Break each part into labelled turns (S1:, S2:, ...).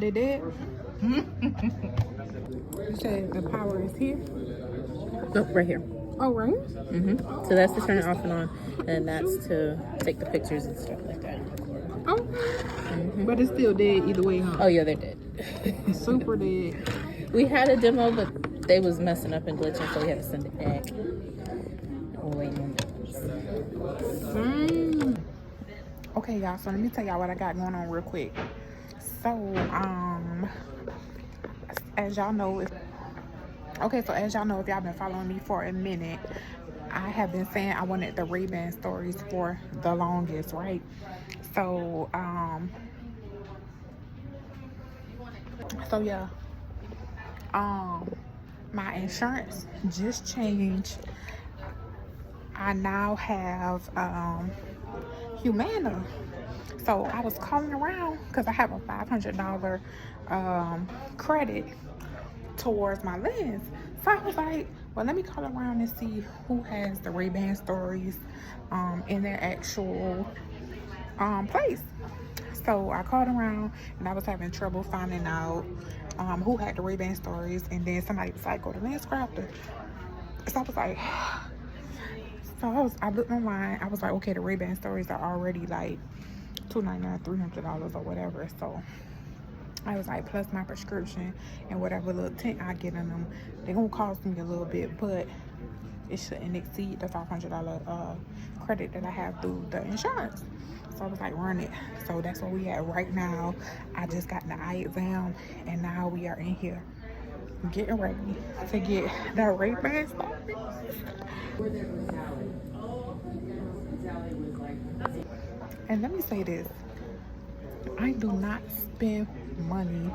S1: They did? You said the power is here?
S2: Nope, right here.
S1: Oh, right?
S2: So that's to turn it off and on, and that's to take the pictures and stuff like that.
S1: Oh. But it's still dead either way, huh?
S2: Oh yeah, they're dead.
S1: Super dead.
S2: We had a demo, but they was messing up and glitching, so we had to send it back. We're waiting on those.
S1: Okay, y'all, so let me tell y'all what I got going on real quick. So, as y'all know, if y'all been following me for a minute, I have been saying I wanted the Ray-Ban stories for the longest, right? So, yeah, my insurance just changed. I now have Humana. So I was calling around because I have a $500 credit towards my lens. So I was like, well, let me call around and see who has the Ray-Ban stories in their actual place. So I called around and I was having trouble finding out who had the Ray-Ban stories, and then somebody was like, go to LensCrafter. So I was like, I looked online. I was like, okay, the Ray-Ban stories are already like $299, $300 or whatever. So I was like, plus my prescription and whatever little tint I get in them, they're gonna cost me a little bit, but it shouldn't exceed the $500 credit that I have through the insurance. So I was like, run it. So that's where we at right now. I just got the eye exam, and now we are in here getting ready to get the Ray-Ban started. And let me say this, I do not spend money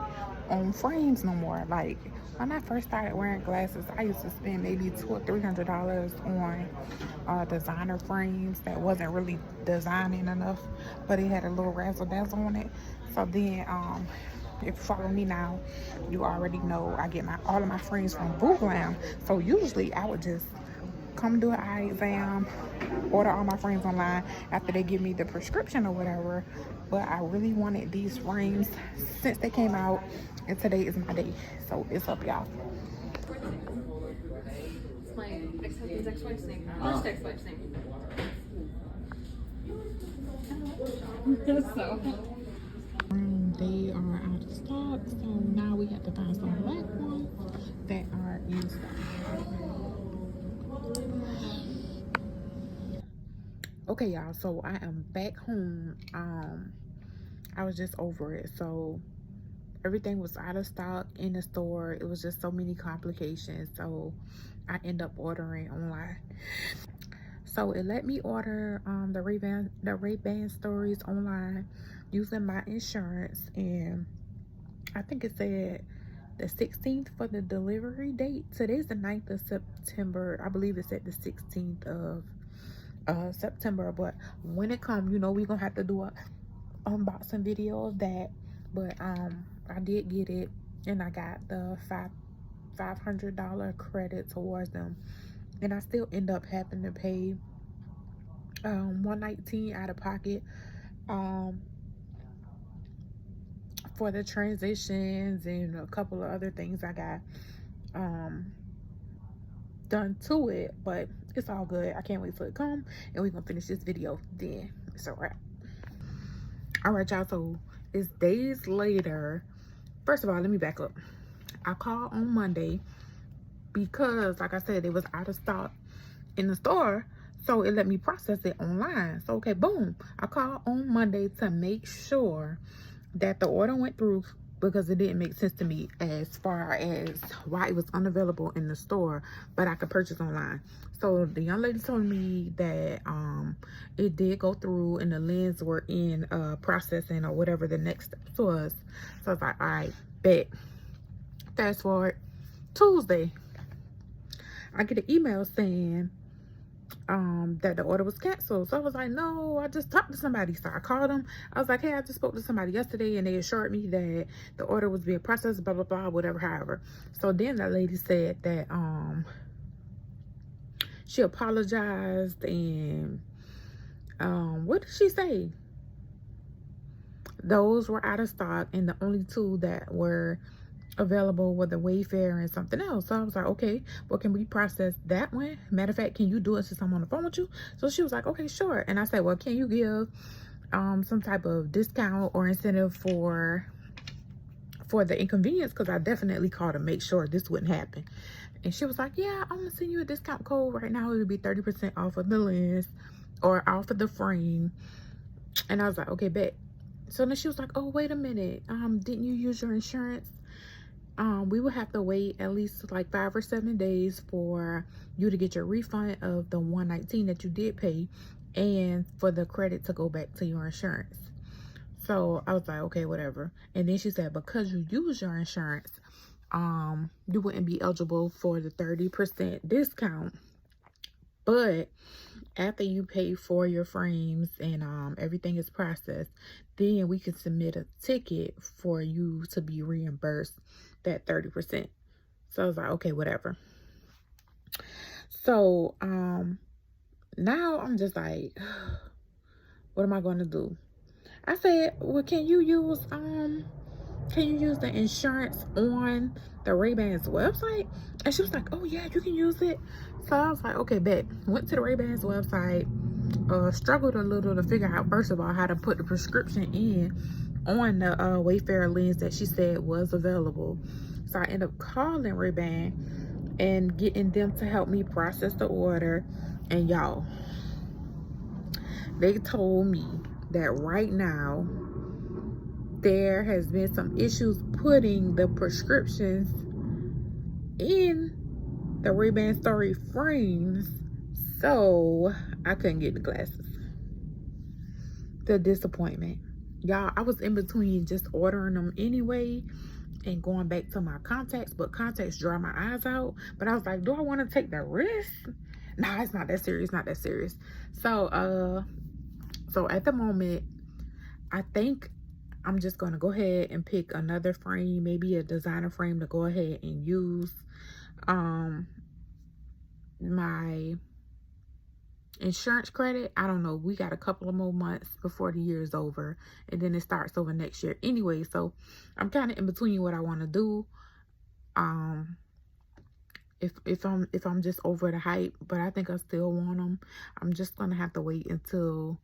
S1: on frames no more. Like, when I first started wearing glasses, I used to spend maybe $200 or $300 on designer frames that wasn't really designing enough, but it had a little razzle dazzle on it. So then, if you follow me now, you already know I get all of my frames from Boo Glam. So usually I would just come do an eye exam, order all my frames online after they give me the prescription or whatever. But I really wanted these frames since they came out, and today is my day. So it's up, y'all.
S3: It's my ex-husband's ex-wife's name. First ex-wife's name. So.
S1: They are out of stock, so now we have to find some black ones that are in stock. Okay, y'all, so I am back home. I was just over it. So everything was out of stock in the store. It was just so many complications, so I end up ordering online. So it let me order the Ray-Ban stories online using my insurance, and I think it said the 16th for the delivery date. Today's the 9th of September. I believe it said the 16th of September, but when it comes, you know, we're gonna have to do a unboxing video of that. But I did get it, and I got the $500 credit towards them, and I still end up having to pay $119 out of pocket for the transitions and a couple of other things I got done to it. But it's all good. I can't wait till it come, and we're gonna finish this video then. It's a wrap. All right, y'all, so it's days later. First of all, let me back up. I called on Monday because, like I said, it was out of stock in the store, so it let me process it online. So okay, boom, I called on Monday to make sure that the order went through, because it didn't make sense to me as far as why it was unavailable in the store but I could purchase online. So the young lady told me that it did go through and the lens were in processing or whatever the next steps was. So I was like, all right, bet. Fast forward Tuesday, I get an email saying that the order was canceled. So I was like, no, I just talked to somebody. So I called them. I was like, hey, I just spoke to somebody yesterday, and they assured me that the order was being processed, blah blah blah, whatever, however. So then that lady said that she apologized, and what did she say? those were out of stock, and the only two that were available were the Wayfair and something else. So I was like, okay, well, can we process that one? Matter of fact, can you do it since I'm on the phone with you? So she was like, okay, sure. And I said, well, can you give some type of discount or incentive for the inconvenience? Because I definitely called to make sure this wouldn't happen. And she was like, yeah, I'm gonna send you a discount code right now. It'll be 30% off of the lens or off of the frame. And I was like, okay, bet. So then she was like, oh, wait a minute, didn't you use your insurance? We would have to wait at least like 5 or 7 days for you to get your refund of the $119 that you did pay, and for the credit to go back to your insurance. So I was like, okay, whatever. And then she said, because you use your insurance, you wouldn't be eligible for the 30% discount. But after you pay for your frames and everything is processed, then we can submit a ticket for you to be reimbursed that 30%. So I was like, okay, whatever. So now I'm just like, what am I going to do? I said, well, can you use the insurance on the Ray-Bans website? And she was like, oh yeah, you can use it. So I was like, okay, bet. Went to the Ray-Bans website, struggled a little to figure out, first of all, how to put the prescription in on the Wayfair lens that she said was available. So I ended up calling Ray-Ban and getting them to help me process the order. And y'all, they told me that right now there has been some issues putting the prescriptions in the Ray-Ban Story frames, so I couldn't get the glasses. The disappointment, y'all. I was in between just ordering them anyway and going back to my contacts, but contacts dry my eyes out. But I was like, do I want to take the risk? Nah, it's not that serious, not that serious. So so at the moment, I think I'm just gonna go ahead and pick another frame, maybe a designer frame, to go ahead and use my insurance credit. I don't know, we got a couple of more months before the year is over, and then it starts over next year anyway. So I'm kind of in between what I want to do. If I'm just over the hype, but I think I still want them. I'm just gonna have to wait until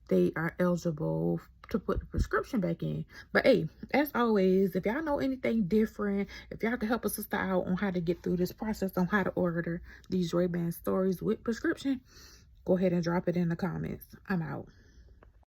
S1: they are eligible to put the prescription back in. But hey, as always, if y'all know anything different, if y'all can help a sister out on how to get through this process, on how to order these Ray-Ban Stories with prescription, go ahead and drop it in the comments. I'm out.